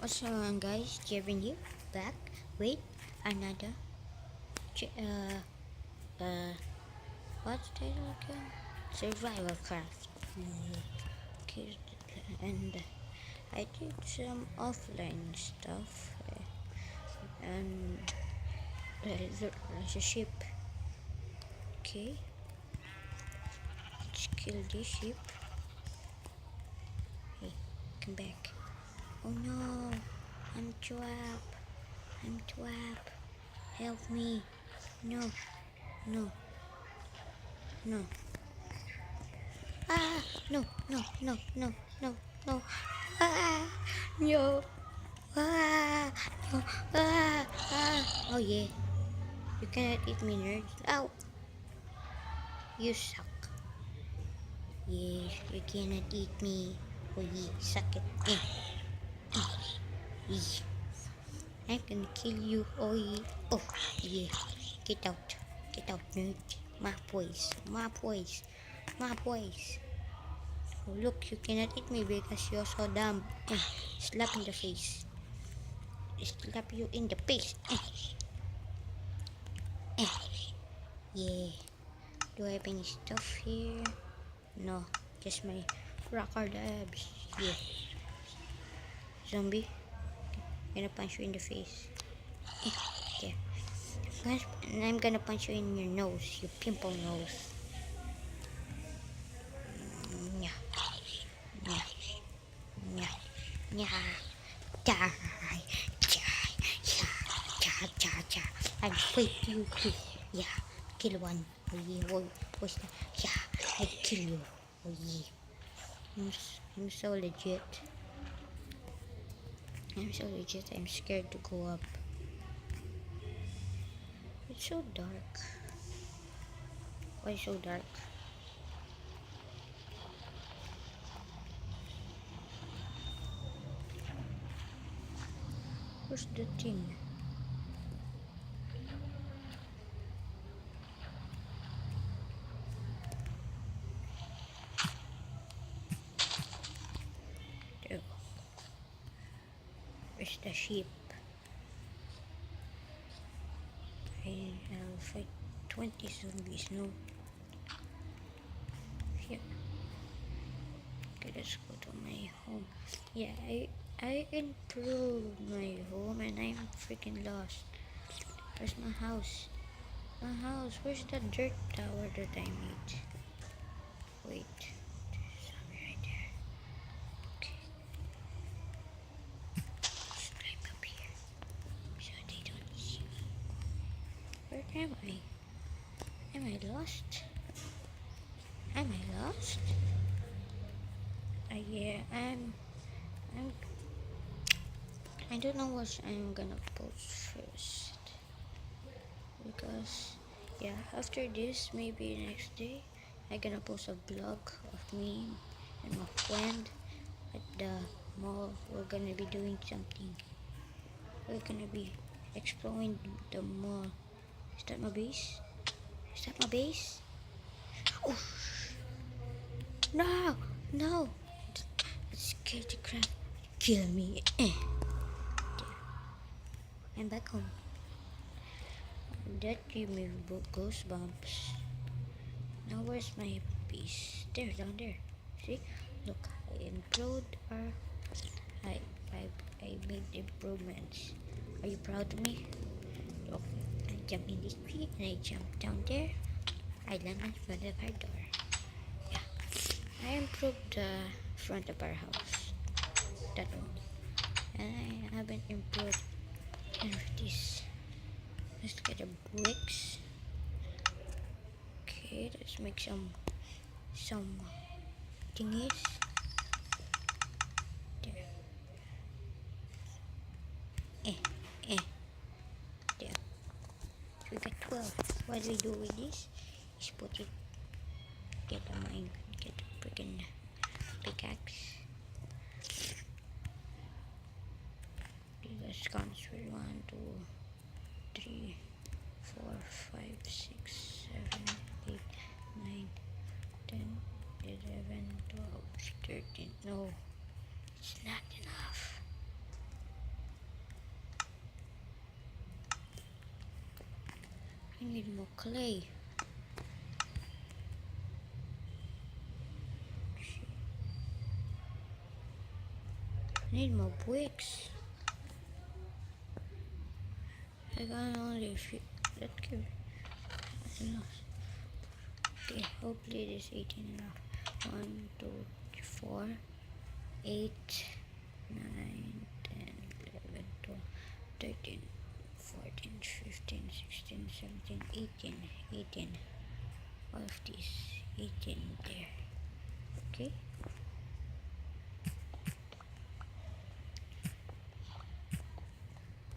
What's going on, guys? Jevin here, back with another ch- what's the title again? Survival Craft. Okay, and I did some offline stuff, and there's a ship. Okay, let's kill this ship. Hey, come back. Oh no, I'm trapped. I'm trapped. Help me. No, no, no. Ah, no, no, no, no, no, no. Ah, no. Ah, no. Oh yeah. You cannot eat me, nerd. Ow. You suck. Yeah, you cannot eat me. Oh yeah, suck it. Yeah. I'm gonna kill you. Oh yeah. Oh yeah. Get out. Get out, nerd. My boys. My boys. My boys. Oh, look, you cannot eat me because you're so dumb. Slap in the face. Slap you in the face. Yeah. Do I have any stuff here? No. Just my rocker abs. Yeah. Zombie. Gonna punch you in the face. There. And I'm gonna punch you in your nose. Your pimple nose. Nya. Nya. Nya. Nya. Die. Die. Yeah. Ja. Ja. Ja. I'll fight you too. Yeah. Kill one. Oh yeah. What's that? Yeah. I kill you. Oh yeah. I'm so legit. I'm so legit. I'm scared to go up. It's so dark. Why so dark? Where's the thing? There. Where's the sheep? I'll fight 20 zombies. No. Here. Okay, let's go to my home. Yeah, I improved my home and I'm freaking lost. Where's my house? My house. Where's the dirt tower that I made? Wait. There's zombie right there. Okay. Let's climb up here so they don't see me. Where am I? Am I lost? Am I lost? Yeah, I'm. I don't know what I'm gonna post first because, yeah, after this, maybe next day, I'm gonna post a vlog of me and my friend at the mall. We're gonna be doing something. We're gonna be exploring the mall. Is that my base? Is that my base? Oh no, no! That scared the crap. Kill me. I'm back home. That gave me goosebumps. Now where's my piece? There, down there. See? Look, I improved or I, I, I made improvements. Are you proud of me? Look, I jump in this tree and I jump down there. I land in front of our door. Yeah, I improved the front of our house. That only. And I haven't improved any of this. Let's get the bricks. Okay, let's make some thingies. There. Eh, eh, there. So we got 12. What do we do with this? Is put it, get a mine, get a freaking pickaxe. This counts for 1, 2, 3, 4, 5, 6, 7, 8, 9, 10, 11, 12, 13. No, it's not enough. need more clay. I need more bricks. I got only a few. Let's give enough. Okay, hopefully this 18 enough. 1, 2, 3, 4, 8, 9, 10, 11, 12, 13, 14, 15, 16, 17, 18, 18. All of these 18 there. Okay.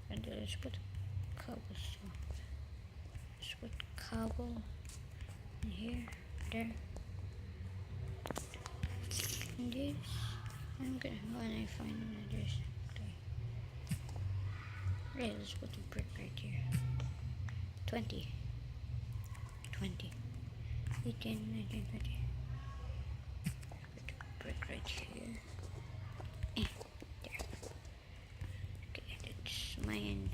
And then let's put cobblestone. Let's put cobble in here, there. And this. I'm gonna when I find another okay. Right, let's put a brick right here. 20. 20. 18, 19, 20. Put a brick right here. There. Okay, that's my end.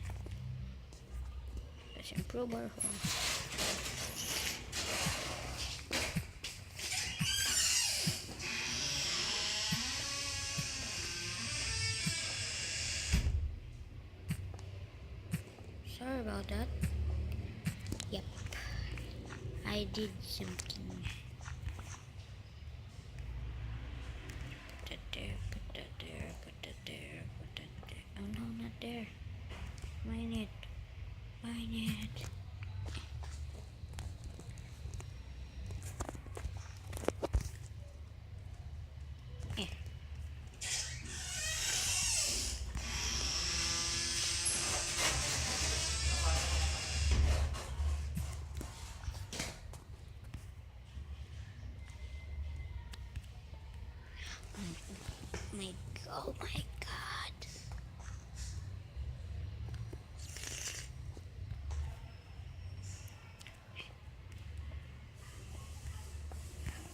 Let's improve our home. Sorry about that. Yep. I did something. Put that there, put that there, put that there, put that there. Oh no, not there. Mine it. Mine it. Oh my god.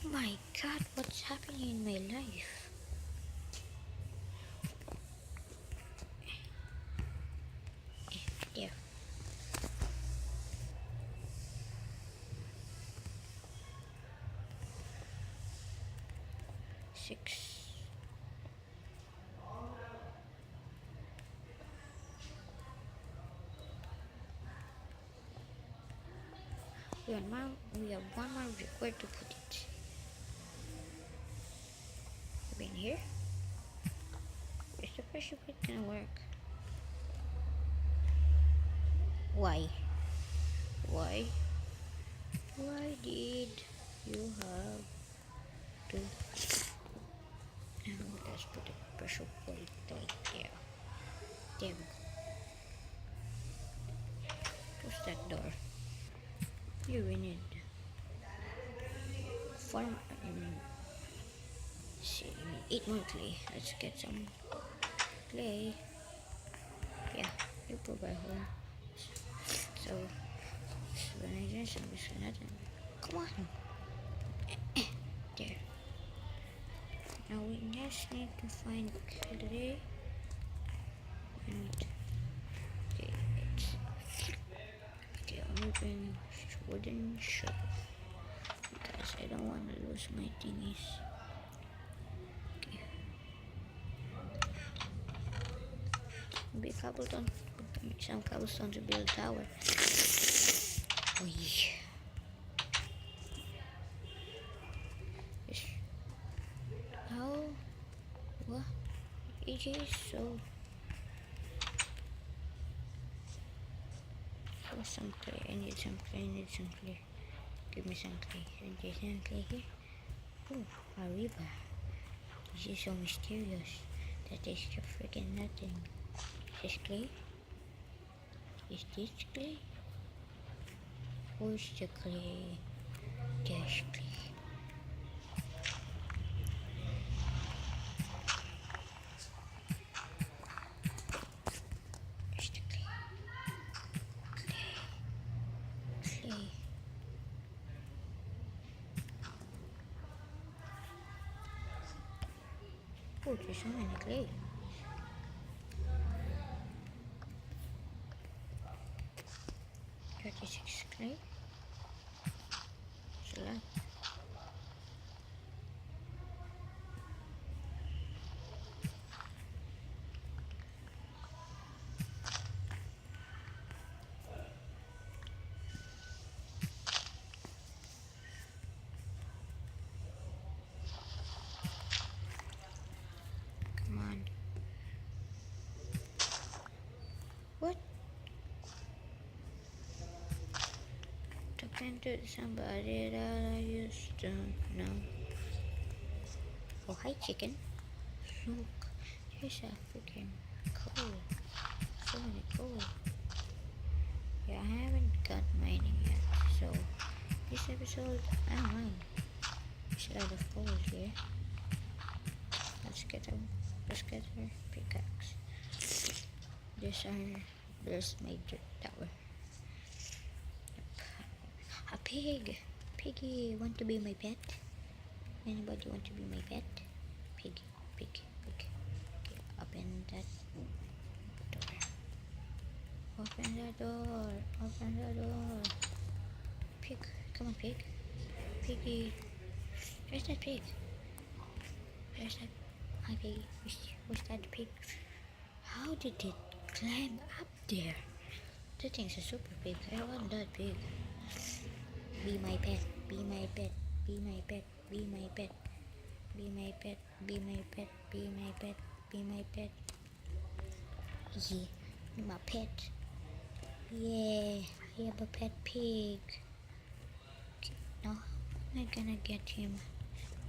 Oh my god, what's happening in my life? There. Six. We have one more where to put it. In here? Is the pressure plate gonna work? Why? Why? Why did you have to? Let's put a pressure plate right there. There we go. Push that door. Here we need farm. See, 8 more clay. Let's get some clay. Yeah, you provide home. So when I do some, just nothing. Come on. There. Now we just need to find clay and okay, I'm using wooden shovel because I don't want to lose my thingies. Okay. Maybe cobblestone. Make some cobblestone to build a tower. Oh yeah. How? What? It is so. For some clay, I need some clay. I need some clay. Give me some clay. And there's some clay here. Oh, a river. This is so mysterious. That is just freaking nothing. Is this clay? Is this clay? Where's the clay? There's clay. Where's the clay? Clay. Oh, there's so many clay. 36 clay. It's a lot. Come on. What? Talking to somebody that I used to know. Oh, hi, chicken. Look, there's a freaking coal. So many coal. Yeah, I haven't got mining yet, so this episode, I don't mind. There's a lot of coal here. Let's get our pickaxe. There's my tower. A pig! Piggy, want to be my pet? Anybody want to be my pet? Piggy, pig. Okay, open that door. Open the door. Open the door. Pig, come on, pig. Piggy. Where's that pig? Where's that? Hi, piggy. Where's that pig? How did it climb up there? That thing's a super pig. I want that pig. Be my pet. Be my pet. Be my pet. Be my pet. Be my pet. Be my pet. Be my pet. Be my pet. Yeah, you're my pet. Yeah, I have a pet pig. Okay, now how am I gonna get him?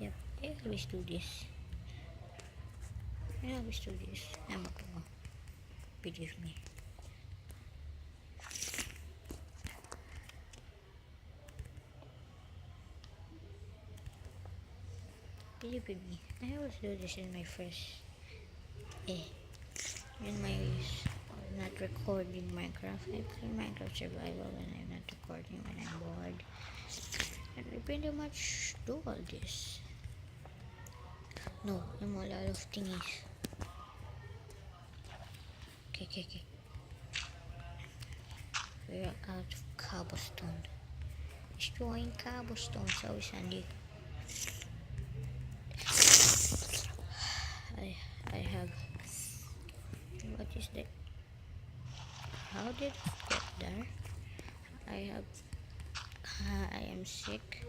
Yep, I always do this. I'm a pro. Believe me. Believe me. I always do this in my first in my not recording Minecraft. I play Minecraft Survival when I'm not recording, when I'm bored. And I pretty much do all this. No, I'm a lot of thingies. Okay. We're out of cobblestone. Destroying cobblestone so sandy. I have. What is that? How did it get there? I am sick.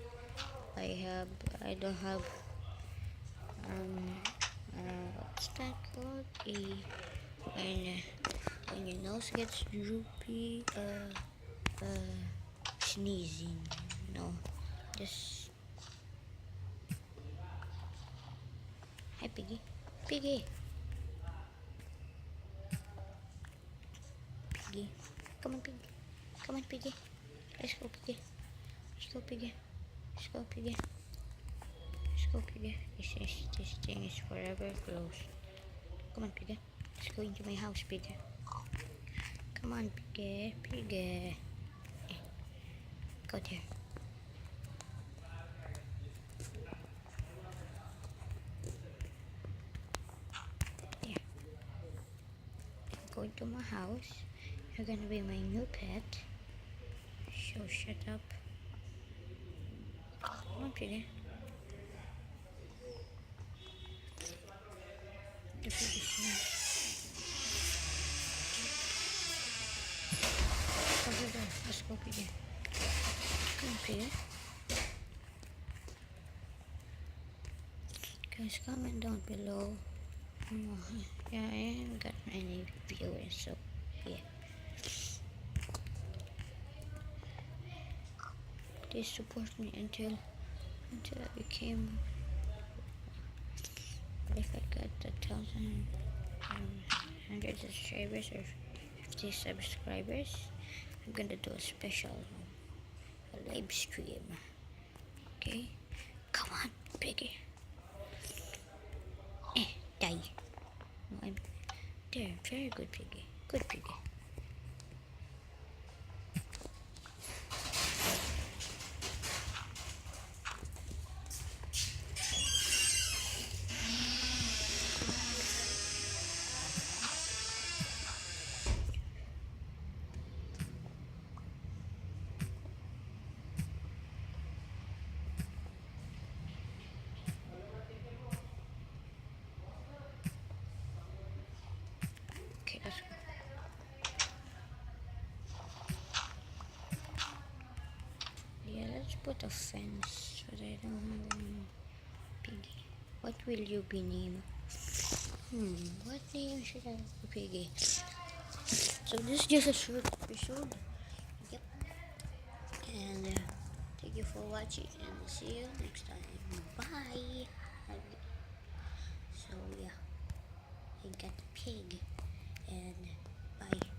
I don't have what's that called? When your nose gets droopy, sneezing. No, just hi, piggy. Piggy, come on, piggy. Come on, piggy. Let's go, piggy. Let's go, piggy. Let's go, piggy. Let's go, piggy. This thing is forever closed. Come on, piggy. Let's go into my house, piggy. Come on, piggy. Go there. There. Go into my house. You're gonna be my new pet. So shut up. Come on, piggy. The pig is here. Over there. Let's go, piggy. Come on, piggy. Guys, comment down below. Yeah, I haven't got any viewers, so yeah. Please support me until I became. If I got 1,000 100 subscribers or 50 subscribers, I'm gonna do a special live stream. Okay, come on, piggy. Die. No, I'm there. Very good, piggy. Good piggy. put a fence, but I don't have any piggy. What will you be named? What name should I have for piggy? So this is just a short episode. Yep. And thank you for watching and see you next time. Bye. So yeah, I got a pig and bye.